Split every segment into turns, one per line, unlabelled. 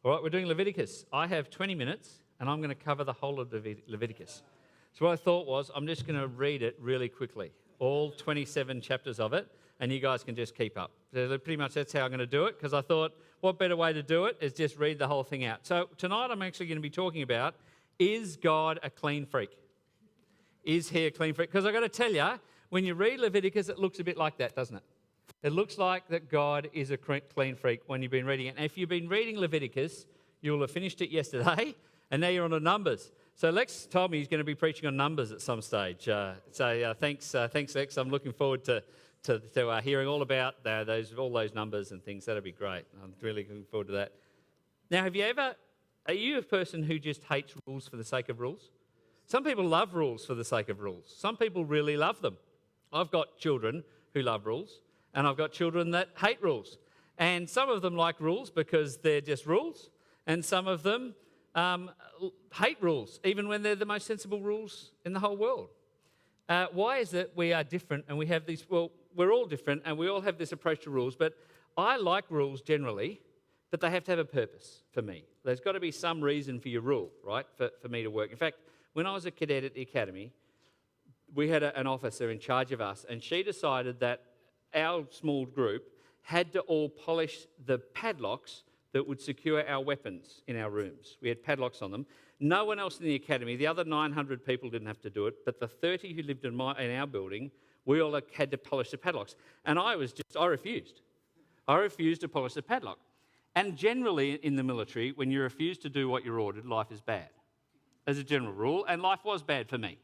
All right, we're doing Leviticus. I have 20 minutes and I'm going to cover the whole of Leviticus. So what I thought was I'm just going to read it really quickly, all 27 chapters of it, and you guys can just keep up. So pretty much that's how I'm going to do it, because I thought what better way to do it is just read the whole thing out. So tonight I'm actually going to be talking about, is God a clean freak? Is he a clean freak? Because I've got to tell you, when you read Leviticus, it looks a bit like that, doesn't it? It looks like that God is a clean freak when you've been reading it. And if you've been reading Leviticus, you'll have finished it yesterday, and now you're on to Numbers. So Lex told me he's going to be preaching on Numbers at some stage. Thanks, Lex. I'm looking forward to hearing all about all those numbers and things. That'll be great. I'm really looking forward to that. Now, are you a person who just hates rules for the sake of rules? Some people love rules for the sake of rules. Some people really love them. I've got children who love rules, and I've got children that hate rules. And some of them like rules because they're just rules, and some of them hate rules, even when they're the most sensible rules in the whole world. Why is it we are different and we have these, well, we're all different and we all have this approach to rules, but I like rules generally, but they have to have a purpose for me. There's got to be some reason for your rule, right, for me to work. In fact, when I was a cadet at the academy, we had an officer in charge of us, and she decided that our small group had to all polish the padlocks that would secure our weapons in our rooms. We had padlocks on them. No one else in the academy, the other 900 people didn't have to do it, but the 30 who lived in our building, we all had to polish the padlocks. And I refused. I refused to polish the padlock. And generally in the military, when you refuse to do what you're ordered, life is bad, as a general rule, and life was bad for me.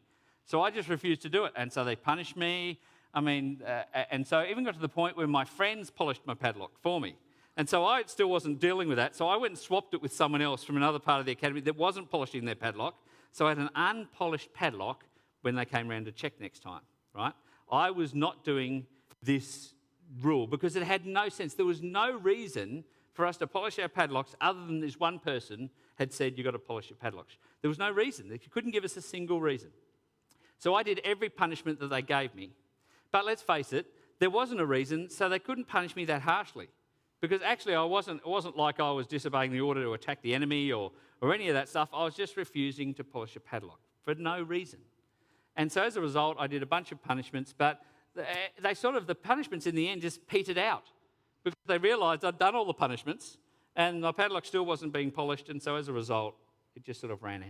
So I just refused to do it, and so they punished me. And so I even got to the point where my friends polished my padlock for me. And so I still wasn't dealing with that. So I went and swapped it with someone else from another part of the academy that wasn't polishing their padlock. So I had an unpolished padlock when they came around to check next time, right? I was not doing this rule because it had no sense. There was no reason for us to polish our padlocks other than this one person had said, you've got to polish your padlocks. There was no reason. They couldn't give us a single reason. So I did every punishment that they gave me. But let's face it, there wasn't a reason, so they couldn't punish me that harshly. Because actually it wasn't like I was disobeying the order to attack the enemy or any of that stuff. I was just refusing to polish a padlock for no reason. And so as a result, I did a bunch of punishments, but the punishments in the end just petered out because they realised I'd done all the punishments and my padlock still wasn't being polished, and so as a result, it just sort of ran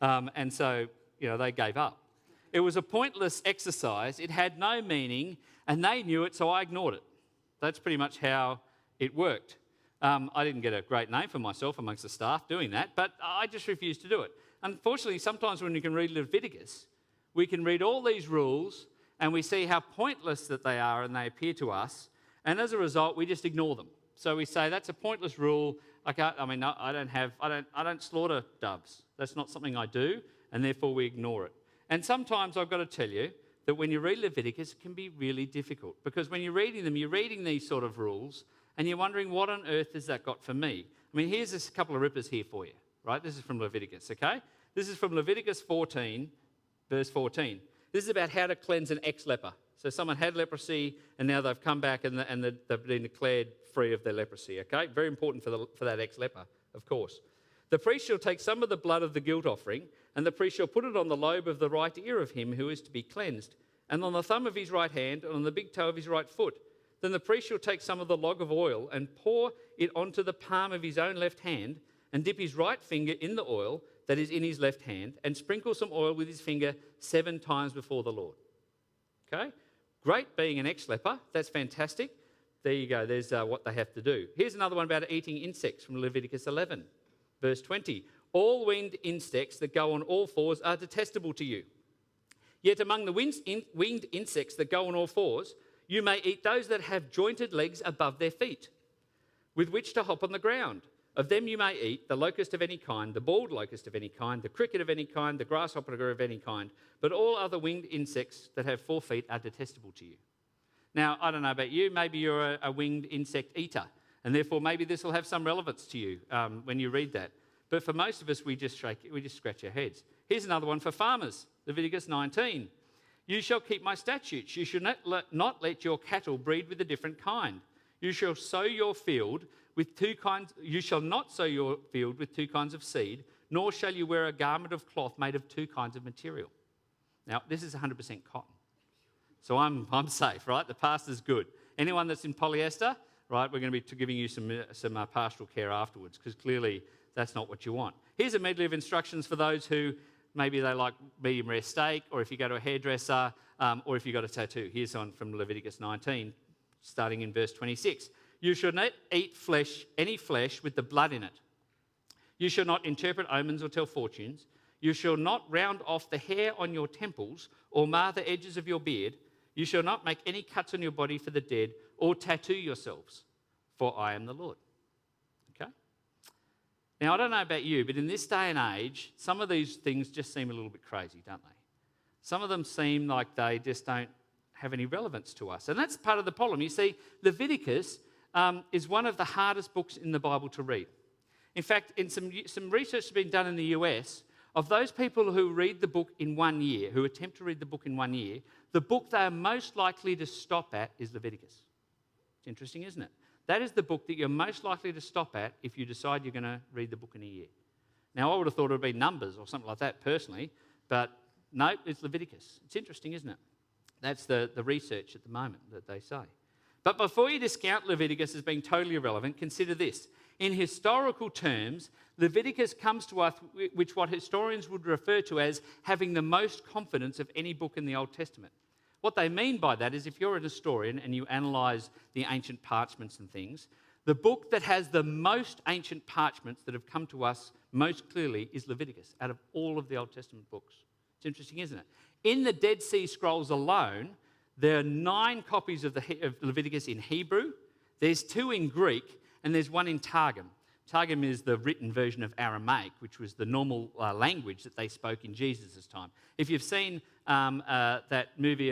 out. And so, they gave up. It was a pointless exercise. It had no meaning, and they knew it, so I ignored it. That's pretty much how it worked. I didn't get a great name for myself amongst the staff doing that, but I just refused to do it. Unfortunately, sometimes when you can read Leviticus, we can read all these rules and we see how pointless that they are and they appear to us, and as a result, we just ignore them. So we say, that's a pointless rule. I don't slaughter doves. That's not something I do, and therefore we ignore it. And sometimes I've got to tell you that when you read Leviticus, it can be really difficult because when you're reading them, you're reading these sort of rules and you're wondering, what on earth has that got for me? Here's a couple of rippers here for you, right? This is from Leviticus, okay? This is from Leviticus 14, verse 14. This is about how to cleanse an ex-leper. So someone had leprosy and now they've come back and they've been declared free of their leprosy, okay? Very important for that ex-leper, of course. The priest shall take some of the blood of the guilt offering, and the priest shall put it on the lobe of the right ear of him who is to be cleansed, and on the thumb of his right hand, and on the big toe of his right foot. Then the priest shall take some of the log of oil and pour it onto the palm of his own left hand, and dip his right finger in the oil that is in his left hand, and sprinkle some oil with his finger 7 times before the Lord. Okay? Great being an ex-leper. That's fantastic. There you go. There's what they have to do. Here's another one about eating insects from Leviticus 11. Verse 20, all winged insects that go on all fours are detestable to you. Yet among the winged insects that go on all fours, you may eat those that have jointed legs above their feet, with which to hop on the ground. Of them you may eat the locust of any kind, the bald locust of any kind, the cricket of any kind, the grasshopper of any kind, but all other winged insects that have 4 feet are detestable to you. Now, I don't know about you, maybe you're a winged insect eater, and therefore maybe this will have some relevance to you when you read that. But for most of us, we just scratch our heads. Here's another one for farmers, Leviticus 19. You shall keep my statutes. You shall not let your cattle breed with a different kind. You shall sow your field You shall not sow your field with two kinds of seed, nor shall you wear a garment of cloth made of two kinds of material. Now, this is 100% cotton. So I'm safe, right? The pastor's good. Anyone that's in polyester, right, we're going to be giving you some pastoral care afterwards, because clearly that's not what you want. Here's a medley of instructions for those who maybe they like medium rare steak, or if you go to a hairdresser, or if you got a tattoo. Here's one from Leviticus 19, starting in verse 26. You shall not eat any flesh with the blood in it. You shall not interpret omens or tell fortunes. You shall not round off the hair on your temples or mar the edges of your beard. You shall not make any cuts on your body for the dead or tattoo yourselves, for I am the Lord. Okay? Now, I don't know about you, but in this day and age, some of these things just seem a little bit crazy, don't they? Some of them seem like they just don't have any relevance to us. And that's part of the problem. You see, Leviticus is one of the hardest books in the Bible to read. In fact, in some research has been done in the US, of those people who read the book in 1 year, who attempt to read the book in 1 year, the book they are most likely to stop at is Leviticus. It's interesting, isn't it? That is the book that you're most likely to stop at if you decide you're going to read the book in a year. Now, I would have thought it would be Numbers or something like that personally, but no, it's Leviticus. It's interesting, isn't it? That's the research at the moment that they say. But before you discount Leviticus as being totally irrelevant, consider this. In historical terms, Leviticus comes to us which what historians would refer to as having the most confidence of any book in the Old Testament. What they mean by that is if you're a historian and you analyse the ancient parchments and things, the book that has the most ancient parchments that have come to us most clearly is Leviticus out of all of the Old Testament books. It's interesting, isn't it? In the Dead Sea Scrolls alone, there are 9 copies of Leviticus in Hebrew, there's 2 in Greek, and there's 1 in Targum. Targum is the written version of Aramaic, which was the normal language that they spoke in Jesus' time. If you've seen that movie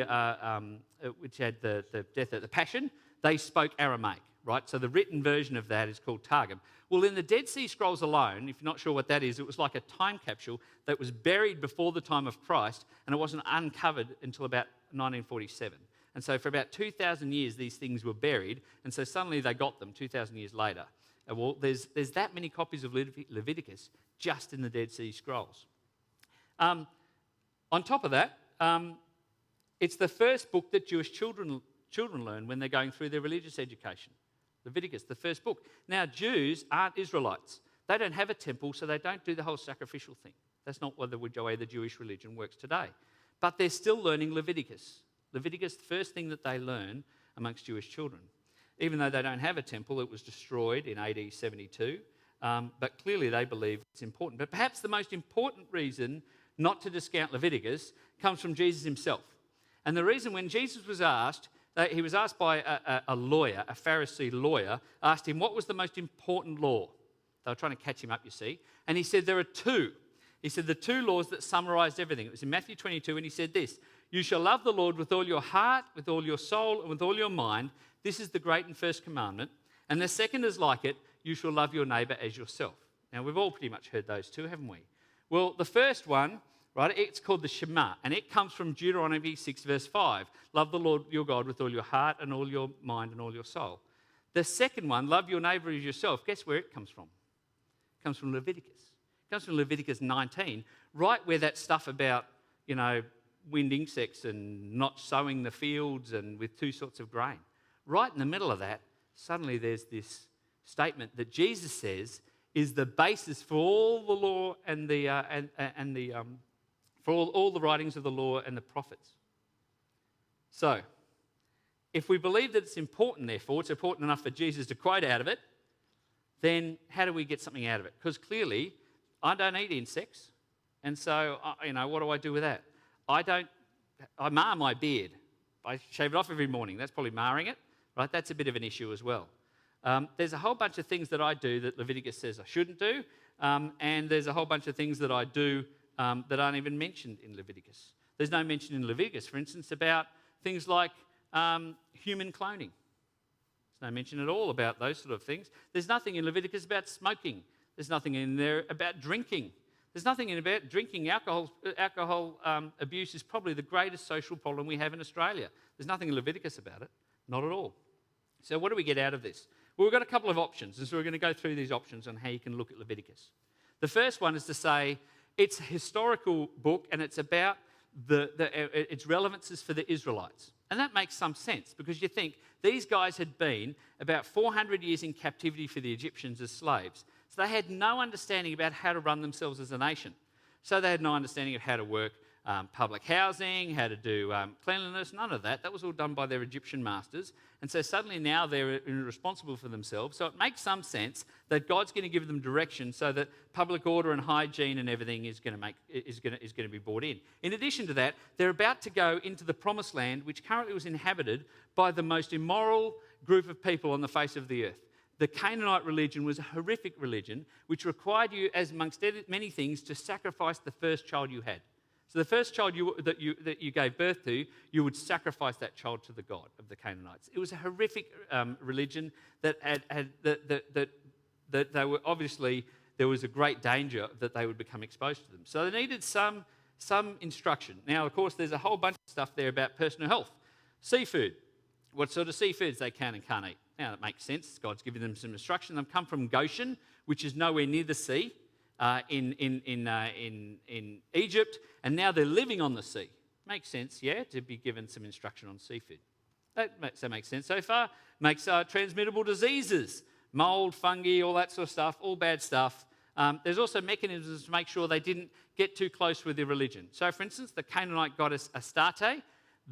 which had the death of the Passion, they spoke Aramaic, right? So the written version of that is called Targum. Well, in the Dead Sea Scrolls alone, if you're not sure what that is, it was like a time capsule that was buried before the time of Christ, and it wasn't uncovered until about 1947. And so for about 2,000 years, these things were buried, and so suddenly they got them 2,000 years later. Well, there's that many copies of Leviticus just in the Dead Sea Scrolls. On top of that, it's the first book that Jewish children learn when they're going through their religious education. Leviticus, the first book. Now, Jews aren't Israelites. They don't have a temple, so they don't do the whole sacrificial thing. That's not the way the Jewish religion works today. But they're still learning Leviticus. Leviticus, the first thing that they learn amongst Jewish children. Even though they don't have a temple, it was destroyed in AD 72. But clearly they believe it's important. But perhaps the most important reason not to discount Leviticus comes from Jesus himself. And the reason when Jesus was asked, he was asked by a lawyer, a Pharisee lawyer, asked him what was the most important law. They were trying to catch him up, you see. And he said there are 2. He said the 2 laws that summarised everything. It was in Matthew 22, and he said this: you shall love the Lord with all your heart, with all your soul, and with all your mind. This is the great and first commandment. And the second is like it: you shall love your neighbour as yourself. Now, we've all pretty much heard those 2, haven't we? Well, the first one, right, it's called the Shema, and it comes from Deuteronomy 6, verse 5. Love the Lord your God with all your heart and all your mind and all your soul. The second one, love your neighbour as yourself, guess where it comes from? It comes from Leviticus. It comes from Leviticus 19, right where that stuff about, wind insects and not sowing the fields and with 2 sorts of grain. Right in the middle of that, suddenly there's this statement that Jesus says is the basis for all the law and for all the writings of the law and the prophets. So, if we believe that it's important, therefore, it's important enough for Jesus to quote out of it, then how do we get something out of it? Because clearly, I don't eat insects, and so, what do I do with that? I mar my beard. I shave it off every morning. That's probably marring it, right? That's a bit of an issue as well. There's a whole bunch of things that I do that Leviticus says I shouldn't do, and there's a whole bunch of things that I do that aren't even mentioned in Leviticus. There's no mention in Leviticus, for instance, about things like human cloning. There's no mention at all about those sort of things. There's nothing in Leviticus about smoking. There's nothing in there about drinking. There's nothing in about drinking. Alcohol abuse is probably the greatest social problem we have in Australia. There's nothing in Leviticus about it, not at all. So what do we get out of this? Well, we've got a couple of options, and so we're going to go through these options on how you can look at Leviticus. The first one is to say it's a historical book and it's about its relevances for the Israelites. And that makes some sense because you think these guys had been about 400 years in captivity for the Egyptians as slaves. So they had no understanding about how to run themselves as a nation. So they had no understanding of how to work public housing, how to do cleanliness, none of that. That was all done by their Egyptian masters. And so suddenly now they're responsible for themselves. So it makes some sense that God's going to give them direction so that public order and hygiene and everything is going to be brought in. In addition to that, they're about to go into the promised land, which currently was inhabited by the most immoral group of people on the face of the earth. The Canaanite religion was a horrific religion which required you, as amongst many things, to sacrifice the first child you had. So the first child that you gave birth to, you would sacrifice that child to the god of the Canaanites. It was a horrific religion that they were obviously, there was a great danger that they would become exposed to them. So they needed some instruction. Now, of course, there's a whole bunch of stuff there about personal health. Seafood, what sort of seafoods they can and can't eat. Now, that makes sense. God's given them some instruction. They've come from Goshen, which is nowhere near the sea, in Egypt, and now they're living on the sea. Makes sense, yeah, to be given some instruction on seafood. That makes sense so far. Makes transmittable diseases, mold, fungi, all that sort of stuff, all bad stuff. There's also mechanisms to make sure they didn't get too close with their religion. So, for instance, the Canaanite goddess Astarte,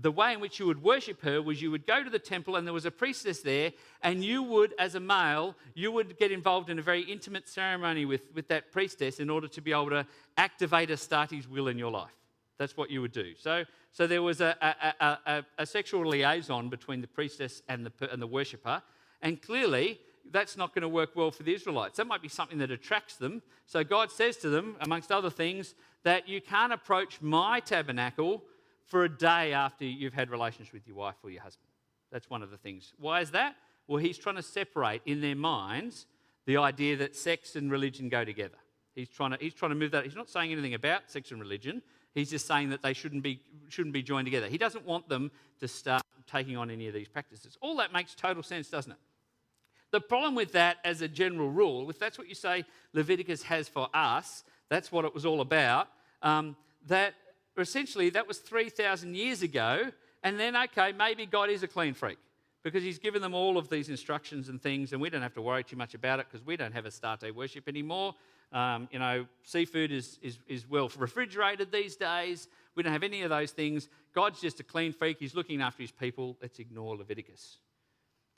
the way in which you would worship her was you would go to the temple and there was a priestess there, and you would, as a male, you would get involved in a very intimate ceremony with that priestess in order to be able to activate Astarte's will in your life. That's what you would do. So there was a sexual liaison between the priestess and the worshipper, and clearly that's not going to work well for the Israelites. That might be something that attracts them. So God says to them, amongst other things, that you can't approach my tabernacle for a day after you've had relations with your wife or your husband. That's one of the things. Why is that? Well, he's trying to separate in their minds the idea that sex and religion go together. He's trying to move that. He's not saying anything about sex and religion. He's just saying that they shouldn't be joined together. He doesn't want them to start taking on any of these practices. All that makes total sense, doesn't it? The problem with that as a general rule, if that's what you say Leviticus has for us, that's what it was all about, that essentially that was 3,000 years ago, and then, okay, maybe God is a clean freak because he's given them all of these instructions and things, and we don't have to worry too much about it because we don't have Astarte worship anymore. Seafood is well refrigerated these days. We don't have any of those things. God's just a clean freak. He's looking after his people. Let's ignore Leviticus.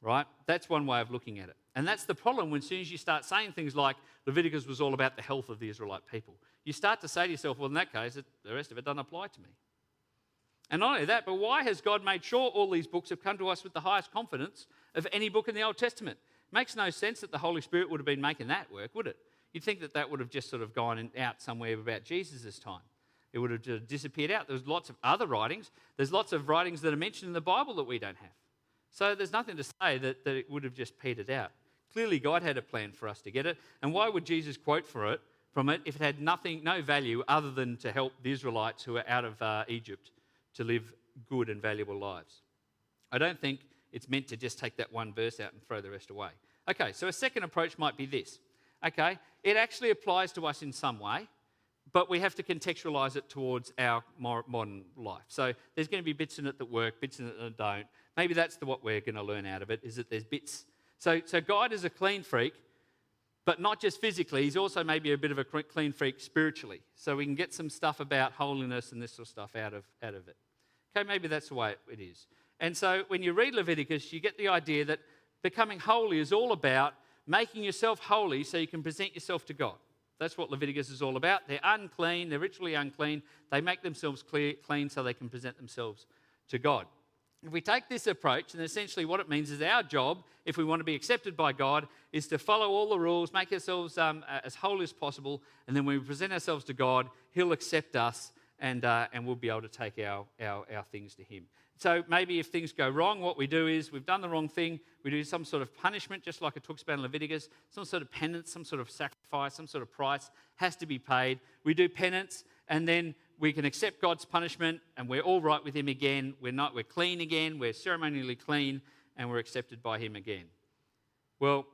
Right? That's one way of looking at it. And that's the problem when as soon as you start saying things like Leviticus was all about the health of the Israelite people. You start to say to yourself, well, in that case, the rest of it doesn't apply to me. And not only that, but why has God made sure all these books have come to us with the highest confidence of any book in the Old Testament? It makes no sense that the Holy Spirit would have been making that work, would it? You'd think that would have just sort of gone out somewhere about Jesus' time. It would have just disappeared out. There's lots of other writings. There's lots of writings that are mentioned in the Bible that we don't have. So there's nothing to say that it would have just petered out. Clearly, God had a plan for us to get it. And why would Jesus quote from it if it had no value other than to help the Israelites who are out of Egypt to live good and valuable lives? I don't think it's meant to just take that one verse out and throw the rest away. Okay, so a second approach might be this. Okay, it actually applies to us in some way, but we have to contextualise it towards our modern life. So there's going to be bits in it that work, bits in it that don't. Maybe that's what we're going to learn out of it, is that there's bits. So God is a clean freak, but not just physically. He's also maybe a bit of a clean freak spiritually. So we can get some stuff about holiness and this sort of stuff out of it. Okay, maybe that's the way it is. And so when you read Leviticus, you get the idea that becoming holy is all about making yourself holy so you can present yourself to God. That's what Leviticus is all about. They're unclean, they're ritually unclean. They make themselves clean so they can present themselves to God. If we take this approach, then essentially what it means is our job, if we want to be accepted by God, is to follow all the rules, make ourselves as holy as possible, and then when we present ourselves to God, he'll accept us and we'll be able to take our things to him. So maybe if things go wrong, what we do is we've done the wrong thing, we do some sort of punishment, just like it talks about in Leviticus, some sort of penance, some sort of sacrifice, some sort of price has to be paid. We do penance, and then we can accept God's punishment, and we're all right with him again. We're clean again, we're ceremonially clean, and we're accepted by him again. Well,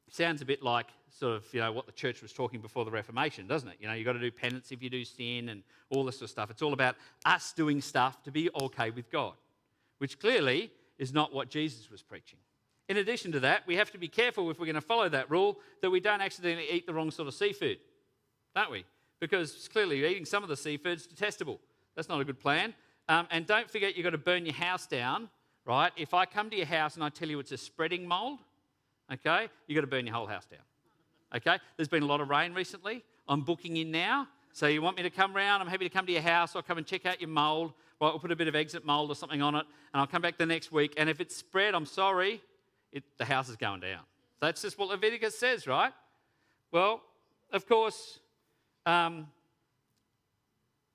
sounds a bit like sort of, what the church was talking before the Reformation, doesn't it? You've got to do penance if you do sin and all this sort of stuff. It's all about us doing stuff to be okay with God, which clearly is not what Jesus was preaching. In addition to that, we have to be careful if we're going to follow that rule that we don't accidentally eat the wrong sort of seafood, don't we? Because clearly eating some of the seafood's detestable. That's not a good plan. And don't forget you've got to burn your house down, right? If I come to your house and I tell you it's a spreading mould, okay, you've got to burn your whole house down. Okay? There's been a lot of rain recently. I'm booking in now. So you want me to come round? I'm happy to come to your house. I'll come and check out your mould. Right, we'll put a bit of exit mould or something on it, and I'll come back the next week. And if it's spread, I'm sorry, the house is going down. That's just what Leviticus says, right? Well, of course,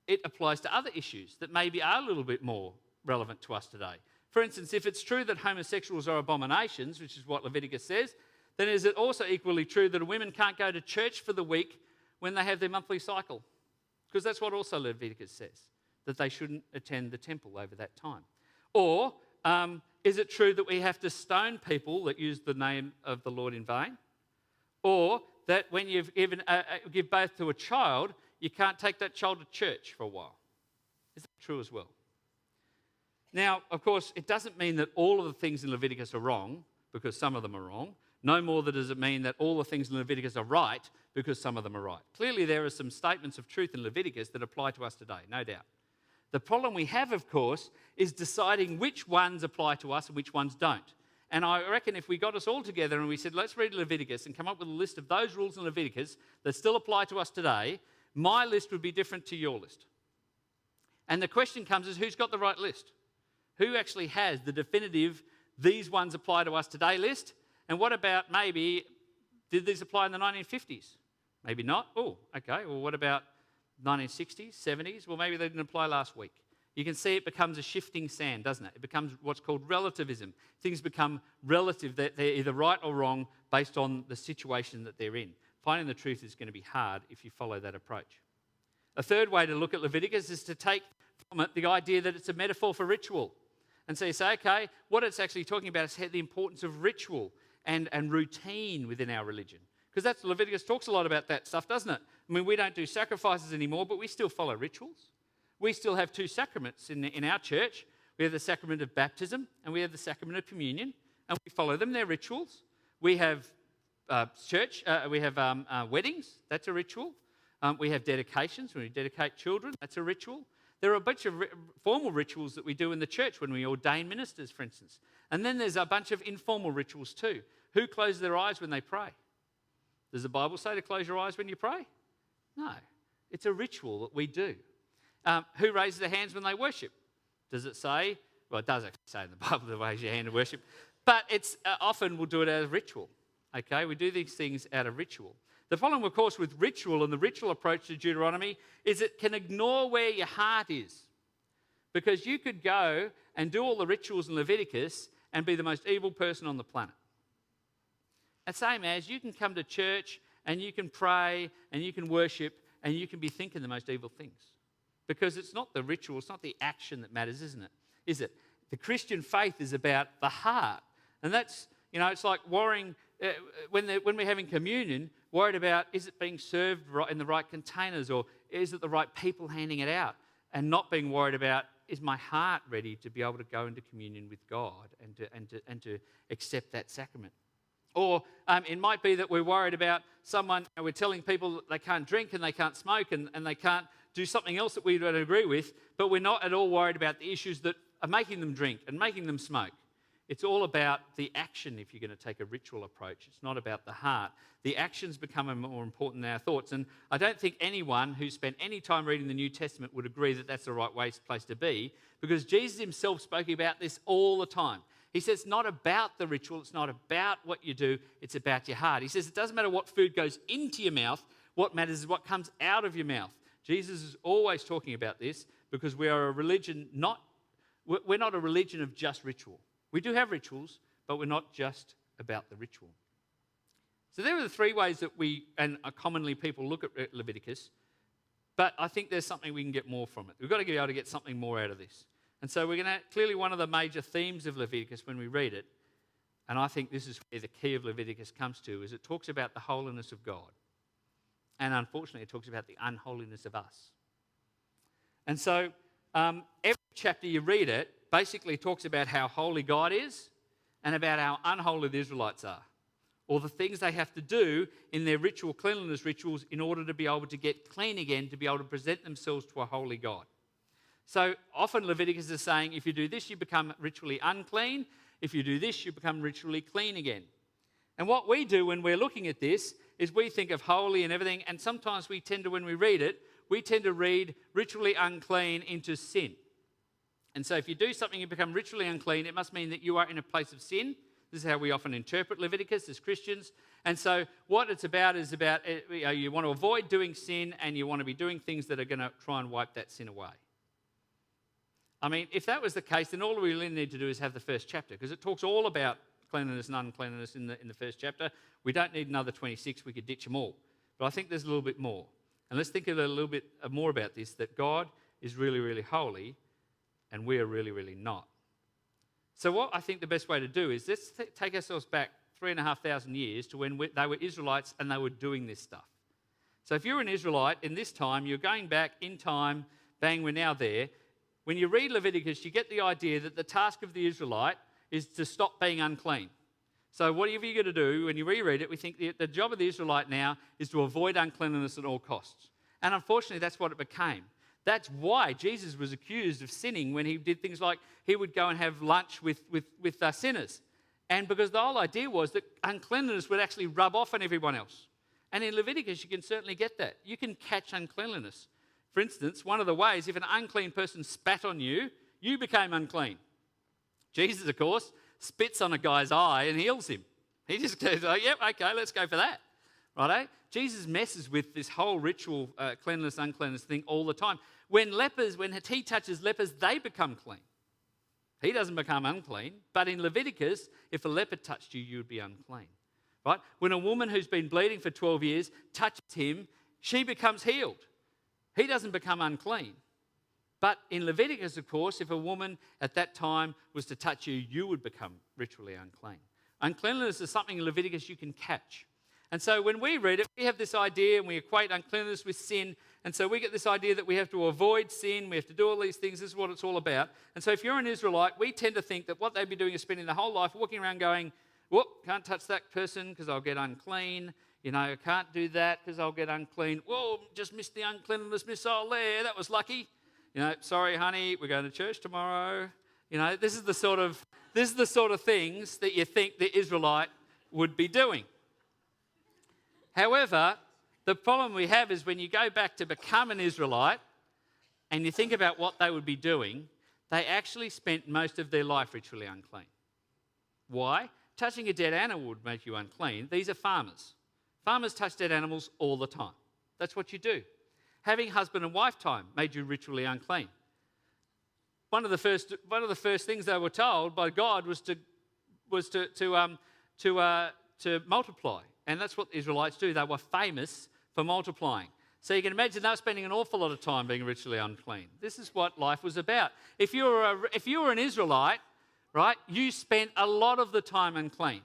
it applies to other issues that maybe are a little bit more relevant to us today. For instance, if it's true that homosexuals are abominations, which is what Leviticus says, then is it also equally true that a woman can't go to church for the week when they have their monthly cycle? Because that's what also Leviticus says, that they shouldn't attend the temple over that time. Or is it true that we have to stone people that use the name of the Lord in vain? Or that when you've give birth to a child, you can't take that child to church for a while? Is that true as well? Now, of course, it doesn't mean that all of the things in Leviticus are wrong, because some of them are wrong. No more does it mean that all the things in Leviticus are right, because some of them are right. Clearly, there are some statements of truth in Leviticus that apply to us today, no doubt. The problem we have, of course, is deciding which ones apply to us and which ones don't. And I reckon if we got us all together and we said, let's read Leviticus and come up with a list of those rules in Leviticus that still apply to us today, my list would be different to your list. And the question comes is, who's got the right list? Who actually has the definitive, these ones apply to us today list? And what about maybe, did these apply in the 1950s? Maybe not. Oh, okay. Well, what about 1960s, 70s? Well, maybe they didn't apply last week. You can see it becomes a shifting sand, doesn't it? It becomes what's called relativism. Things become relative, that they're either right or wrong based on the situation that they're in. Finding the truth is going to be hard if you follow that approach. A third way to look at Leviticus is to take from it the idea that it's a metaphor for ritual. And so you say, okay, what it's actually talking about is the importance of ritual and routine within our religion. Because that's Leviticus talks a lot about that stuff, doesn't it? I mean, we don't do sacrifices anymore, but we still follow rituals. We still have two sacraments in our church. We have the sacrament of baptism and we have the sacrament of communion, and we follow them. They're rituals. We have weddings. That's a ritual. We have dedications. When we dedicate children, that's a ritual. There are a bunch of formal rituals that we do in the church when we ordain ministers, for instance. And then there's a bunch of informal rituals too. Who closes their eyes when they pray? Does the Bible say to close your eyes when you pray? No. It's a ritual that we do. Who raises their hands when they worship? Does it say? Well, it does actually say in the Bible to raise your hand to worship. But it's often we'll do it out of ritual. Okay? We do these things out of ritual. The problem, of course, with ritual and the ritual approach to Deuteronomy is it can ignore where your heart is. Because you could go and do all the rituals in Leviticus and be the most evil person on the planet. The same as you can come to church and you can pray and you can worship and you can be thinking the most evil things. Because it's not the ritual, it's not the action that matters, isn't it? Is it? The Christian faith is about the heart. And that's, it's like worrying, when we're having communion, worried about is it being served in the right containers, or is it the right people handing it out? And not being worried about, is my heart ready to be able to go into communion with God and to accept that sacrament? Or it might be that we're worried about someone, we're telling people that they can't drink and they can't smoke and they can't do something else that we don't agree with, but we're not at all worried about the issues that are making them drink and making them smoke. It's all about the action if you're going to take a ritual approach. It's not about the heart. The actions become more important than our thoughts. And I don't think anyone who spent any time reading the New Testament would agree that that's the right place to be, because Jesus himself spoke about this all the time. He says it's not about the ritual, it's not about what you do, it's about your heart. He says it doesn't matter what food goes into your mouth, what matters is what comes out of your mouth. Jesus is always talking about this because we are a religion we're not a religion of just ritual. We do have rituals, but we're not just about the ritual. So there are the three ways that commonly people look at Leviticus, but I think there's something we can get more from it. We've got to be able to get something more out of this. And so we're going to, clearly one of the major themes of Leviticus when we read it And I think this is where the key of Leviticus comes to, is it talks about the holiness of God. And unfortunately, it talks about the unholiness of us. And so every chapter you read it basically talks about how holy God is and about how unholy the Israelites are, or the things they have to do in their cleanliness rituals in order to be able to get clean again, to be able to present themselves to a holy God. So often Leviticus is saying, if you do this, you become ritually unclean. If you do this, you become ritually clean again. And what we do when we're looking at this is we think of holy and everything, and sometimes we tend to, when we read it, we tend to read ritually unclean into sin. And so if you do something, you become ritually unclean, it must mean that you are in a place of sin. This is how we often interpret Leviticus as Christians. And so what it's about is you want to avoid doing sin, and you want to be doing things that are going to try and wipe that sin away. I mean, if that was the case, then all we really need to do is have the first chapter, because it talks all about cleanliness and uncleanliness in the first chapter. We don't need another 26. We could ditch them all. But I think there's a little bit more. And let's think a little bit more about this, that God is really, really holy and we are really, really not. So what I think the best way to do is let's take ourselves back 3,500 years to when they were Israelites and they were doing this stuff. So if you're an Israelite in this time, you're going back in time, bang, we're now there. When you read Leviticus, you get the idea that the task of the Israelite is to stop being unclean. So whatever you're going to do, when you reread it, we think the job of the Israelite now is to avoid uncleanliness at all costs. And unfortunately, that's what it became. That's why Jesus was accused of sinning when he did things like he would go and have lunch with sinners. And because the whole idea was that uncleanliness would actually rub off on everyone else. And in Leviticus, you can certainly get that. You can catch uncleanliness. For instance, one of the ways, if an unclean person spat on you, you became unclean. Jesus, of course, spits on a guy's eye and heals him. He just goes, oh, yep, okay, let's go for that. Righto? Jesus messes with this whole ritual cleanliness, uncleanness thing all the time. When he touches lepers, they become clean. He doesn't become unclean. But in Leviticus, if a leper touched you, you would be unclean. Right? When a woman who's been bleeding for 12 years touches him, she becomes healed. He doesn't become unclean. But in Leviticus, of course, if a woman at that time was to touch you, you would become ritually unclean. Uncleanliness is something in Leviticus you can catch. And so when we read it, we have this idea and we equate uncleanliness with sin. And so we get this idea that we have to avoid sin, we have to do all these things, this is what it's all about. And so if you're an Israelite, we tend to think that what they'd be doing is spending their whole life walking around going, whoop, can't touch that person because I'll get unclean. You know, I can't do that because I'll get unclean. Whoa, just missed the uncleanliness missile there, that was lucky. You know, sorry, honey, we're going to church tomorrow. You know, this is the sort of things that you think the Israelite would be doing. However, the problem we have is when you go back to become an Israelite and you think about what they would be doing, they actually spent most of their life ritually unclean. Why? Touching a dead animal would make you unclean. These are farmers. Farmers touch dead animals all the time. That's what you do. Having husband and wife time made you ritually unclean. One of the first things they were told by God was to multiply, and that's what the Israelites do. They were famous for multiplying. So you can imagine they were spending an awful lot of time being ritually unclean. This is what life was about. If you were an Israelite, right, you spent a lot of the time unclean.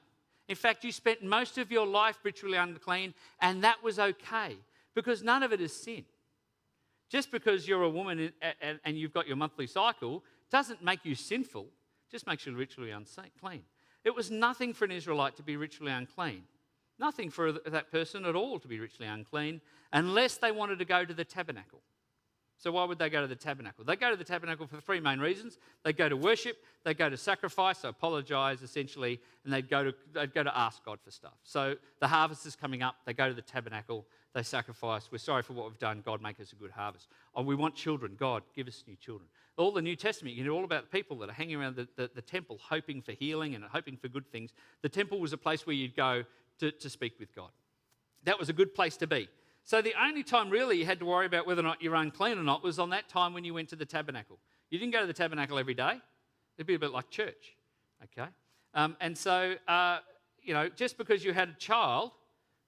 In fact, you spent most of your life ritually unclean, and that was okay because none of it is sin. Just because you're a woman and you've got your monthly cycle doesn't make you sinful, just makes you ritually unclean. It was nothing for an Israelite to be ritually unclean. Nothing for that person at all to be ritually unclean unless they wanted to go to the tabernacle. So why would they go to the tabernacle? They go to the tabernacle for three main reasons. They go to worship, they go to sacrifice, so apologise essentially, and they'd go to ask God for stuff. So the harvest is coming up, they go to the tabernacle, they sacrifice. We're sorry for what we've done. God, make us a good harvest. Oh, we want children. God, give us new children. All the New Testament, you know all about the people that are hanging around the temple hoping for healing and hoping for good things. The temple was a place where you'd go to speak with God. That was a good place to be. So the only time really you had to worry about whether or not you're unclean or not was on that time when you went to the tabernacle. You didn't go to the tabernacle every day. It'd be a bit like church, okay? And so, just because you had a child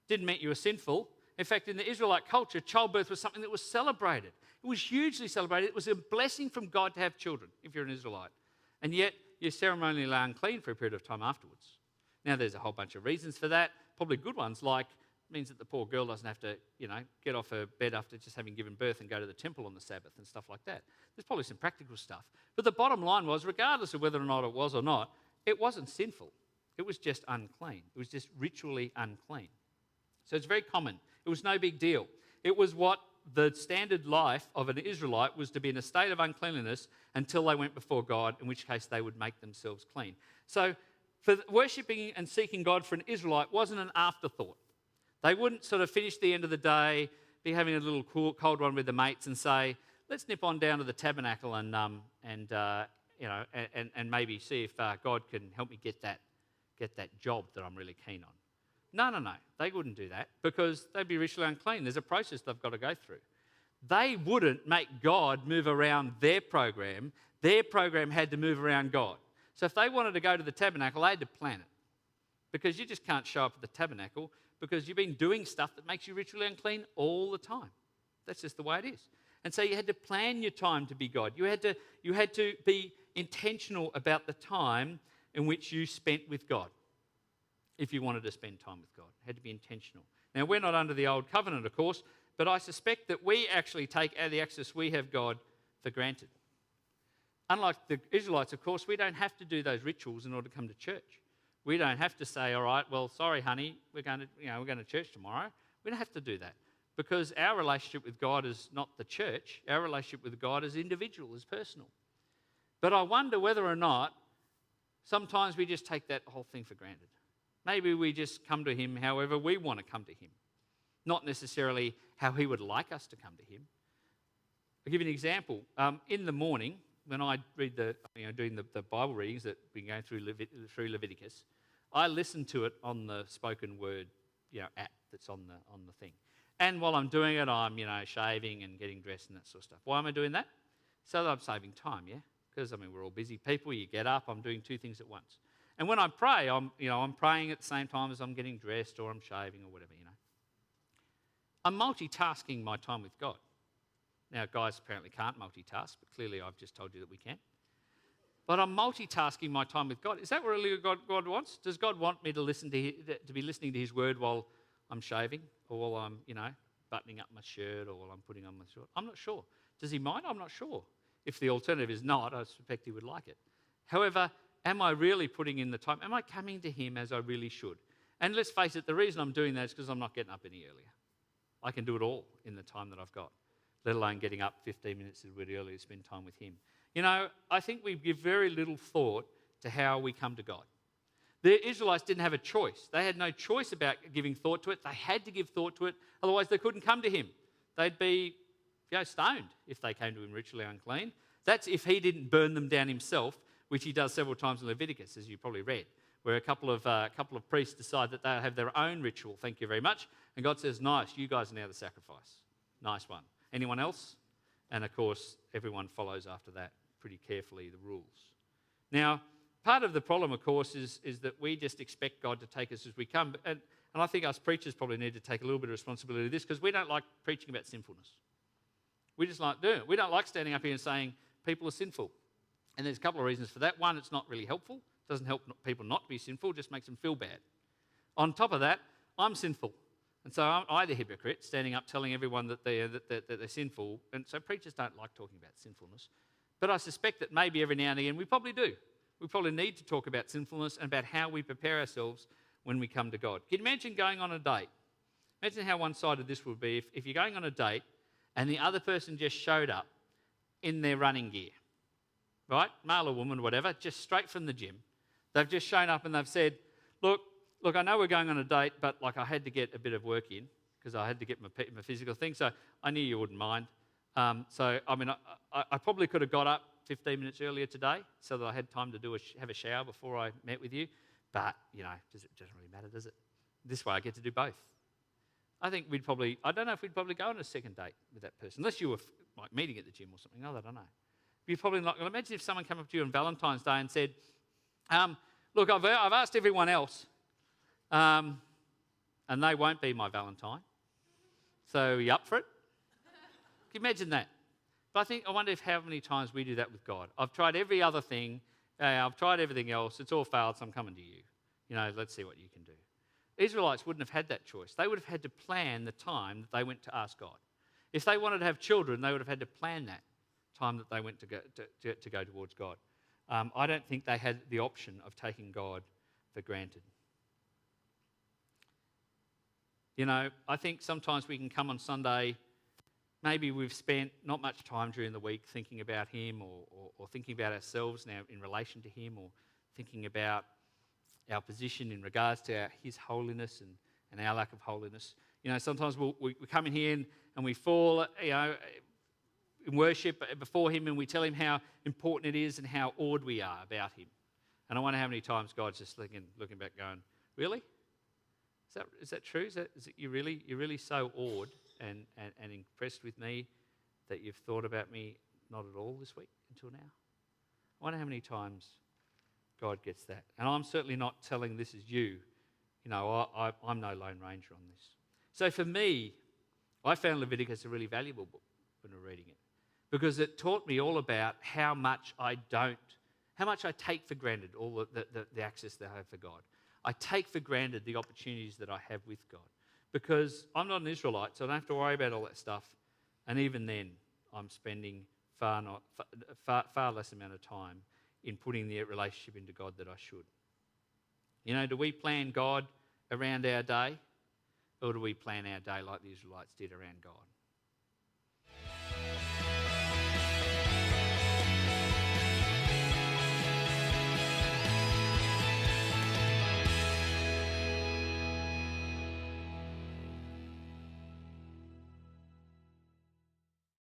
didn't mean you were sinful. In fact, in the Israelite culture, childbirth was something that was celebrated. It was hugely celebrated. It was a blessing from God to have children if you're an Israelite. And yet, you're ceremonially unclean for a period of time afterwards. Now, there's a whole bunch of reasons for that, probably good ones, like means that the poor girl doesn't have to, get off her bed after just having given birth and go to the temple on the Sabbath and stuff like that. There's probably some practical stuff. But the bottom line was, regardless of whether or not it was or not, it wasn't sinful. It was just unclean. It was just ritually unclean. So it's very common. It was no big deal. It was what the standard life of an Israelite was, to be in a state of uncleanliness until they went before God, in which case they would make themselves clean. So for worshipping and seeking God for an Israelite wasn't an afterthought. They wouldn't sort of finish the end of the day, be having a little cold one with the mates and say, let's nip on down to the tabernacle and maybe see if God can help me get that job that I'm really keen on. No. They wouldn't do that because they'd be ritually unclean. There's a process they've got to go through. They wouldn't make God move around their program. Their program had to move around God. So if they wanted to go to the tabernacle, they had to plan it. Because you just can't show up at the tabernacle because you've been doing stuff that makes you ritually unclean all the time. That's just the way it is. And so you had to plan your time to be God. You had to be intentional about the time in which you spent with God. If you wanted to spend time with God, it had to be intentional. Now, we're not under the old covenant, of course, but I suspect that we actually take out of the access we have God for granted. Unlike the Israelites, of course, we don't have to do those rituals in order to come to church. We don't have to say, all right, well, sorry, honey, we're going to church tomorrow. We don't have to do that because our relationship with God is not the church. Our relationship with God is individual, is personal. But I wonder whether or not sometimes we just take that whole thing for granted. Maybe we just come to him however we want to come to him, not necessarily how he would like us to come to him. I'll give you an example. In the morning, when I read doing the Bible readings that we've been going through Leviticus, I listen to it on the spoken word app that's on the thing. And while I'm doing it, I'm shaving and getting dressed and that sort of stuff. Why am I doing that? So that I'm saving time, yeah? Because we're all busy people. You get up, I'm doing two things at once. And when I pray, I'm praying at the same time as I'm getting dressed or I'm shaving or whatever, I'm multitasking my time with God. Now, guys apparently can't multitask, but clearly I've just told you that we can. But I'm multitasking my time with God. Is that what really God wants? Does God want me to be listening to his word while I'm shaving or while I'm, buttoning up my shirt or while I'm putting on my shorts? I'm not sure. Does he mind? I'm not sure. If the alternative is not, I suspect he would like it. However, am I really putting in the time? Am I coming to him as I really should? And let's face it, the reason I'm doing that is because I'm not getting up any earlier. I can do it all in the time that I've got, let alone getting up 15 minutes a bit earlier to spend time with him. I think we give very little thought to how we come to God. The Israelites didn't have a choice. They had no choice about giving thought to it. They had to give thought to it, otherwise they couldn't come to him. They'd be stoned if they came to him ritually unclean. That's if he didn't burn them down himself, which he does several times in Leviticus, as you probably read, where a couple of priests decide that they'll have their own ritual. Thank you very much. And God says, nice, you guys are now the sacrifice. Nice one. Anyone else? And of course, everyone follows after that pretty carefully, the rules. Now, part of the problem, of course, is that we just expect God to take us as we come. And I think us preachers probably need to take a little bit of responsibility of this because we don't like preaching about sinfulness. We just like doing it. We don't like standing up here and saying people are sinful. And there's a couple of reasons for that. One, it's not really helpful. It doesn't help people not to be sinful. It just makes them feel bad. On top of that, I'm sinful. And so I'm the hypocrite, standing up telling everyone that they're sinful. And so preachers don't like talking about sinfulness. But I suspect that maybe every now and again we probably do. We probably need to talk about sinfulness and about how we prepare ourselves when we come to God. Can you imagine going on a date? Imagine how one-sided this would be if you're going on a date and the other person just showed up in their running gear, right? Male or woman, whatever, just straight from the gym. They've just shown up and they've said, look, I know we're going on a date, but I had to get a bit of work in because I had to get my physical thing, so I knew you wouldn't mind. I probably could have got up 15 minutes earlier today so that I had time to have a shower before I met with you, but, it doesn't really matter, does it? This way I get to do both. I don't know if we'd probably go on a second date with that person, unless you were meeting at the gym or something. I don't know. You're probably not. Well, imagine if someone came up to you on Valentine's Day and said, look, I've asked everyone else, and they won't be my Valentine. So are you up for it? Can you imagine that? But I wonder how many times we do that with God. I've tried every other thing. I've tried everything else. It's all failed, so I'm coming to you. Let's see what you can do. Israelites wouldn't have had that choice. They would have had to plan the time that they went to ask God. If they wanted to have children, they would have had to plan that time that they went to go towards God. I don't think they had the option of taking God for granted. I think sometimes we can come on Sunday, maybe we've spent not much time during the week thinking about him or thinking about ourselves now in relation to him, or thinking about our position in regards to his holiness and our lack of holiness. Sometimes we come in here and we fall, in worship before him, and we tell him how important it is and how awed we are about him. And I wonder how many times God's just looking back going, really? Is that true? Is it you're really so awed and impressed with me that you've thought about me not at all this week until now? I wonder how many times God gets that. And I'm certainly not telling this as you. I'm no Lone Ranger on this. So for me, I found Leviticus a really valuable book when we were reading it, because it taught me all about how much I take for granted all the access that I have for God. I take for granted the opportunities that I have with God, because I'm not an Israelite, so I don't have to worry about all that stuff. And even then, I'm spending far less amount of time in putting the relationship into God that I should. Do we plan God around our day, or do we plan our day like the Israelites did around God?